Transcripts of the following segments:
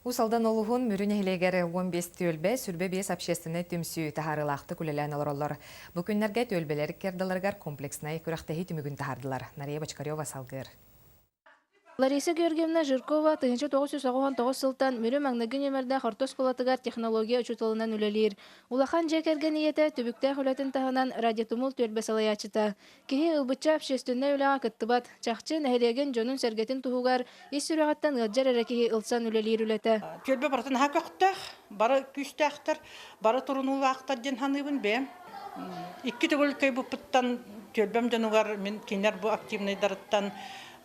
Усалдан олуғын мүрін әйлегері 15 төлбе сүрбе 5 общественный түмсі тахарылақты күлелән олар. Бүкінлерге төлбелер кердаларғар комплекснай күрақтахи түмігін тахардылар. Нария Бочкарева салгыр. Лариса Георгиевна Жиркова 1999 сылтан мүрі мәңнігін емерді қартос қолатығар технология учутылынан үлелер. Улахан жекерген иеті түбікті хүлетін тағынан радиотумул төлбе салаячыта. Кеге ұлбытча общественный үліға кыттыбат. Чақчы нәхелеген жонун сәргетін туғығар ес сүрағаттан ғаджар әрекеге ұлсан үлелер үлеті. Төлбе бартын хақ өқтіқ, бары күстіқтір, бары тұрунулы ақтар ден ханығын бе. Икки түгіл көй бұпыттан төлбем жануғар мен кенер бұ активный дарыттан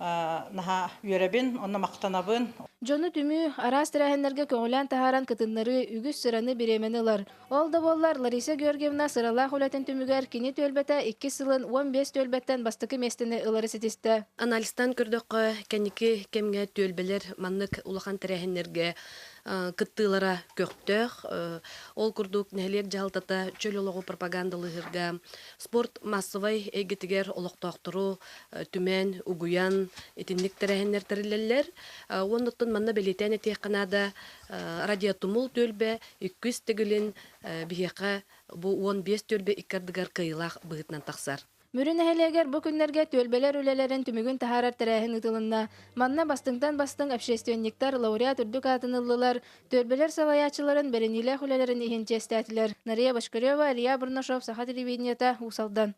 наха үйеребін, онна мақтанабын. Жону түмі арас тірәхенлерге көңілән тахаран кытыннары үгіз сыраны биременілар. Ол да боллар Лариса Георгиевна сыралақ үләтін түмігер кені төлбәті 2 сылын 15 төлбәттен бастықы местіні ылары сетісті. Аналистан көрдөккө кеники кемге төлбелер маннык улахан тирәһеннәргә кыттылара көктөх ол курдук нәлек жалтата чөлөлөгү пропагандалыгырга спорт массовый эгетигер олоктоктуру түмен угуян этинник тирәһеннәр терилеллер оннуттан манна белетәне текканада радиотумул төлбе 200 тегилин бияка бу 15 төлбе иккардыгар кыйлах быгытнан таксар. Мүрін әхелегер бұ күнлерге төлбелер үлелерін түмігін тахарар тірәхін ұтылынна. Манна бастыңтан бастың общественниктар лауреат үрдік атынылылар, төлбелер салаячыларын бәрінилі хүлелерін ихенче стәтілер. Нария Башкарева, Илья Бурнашов, Саха телевидениета, Усалдан.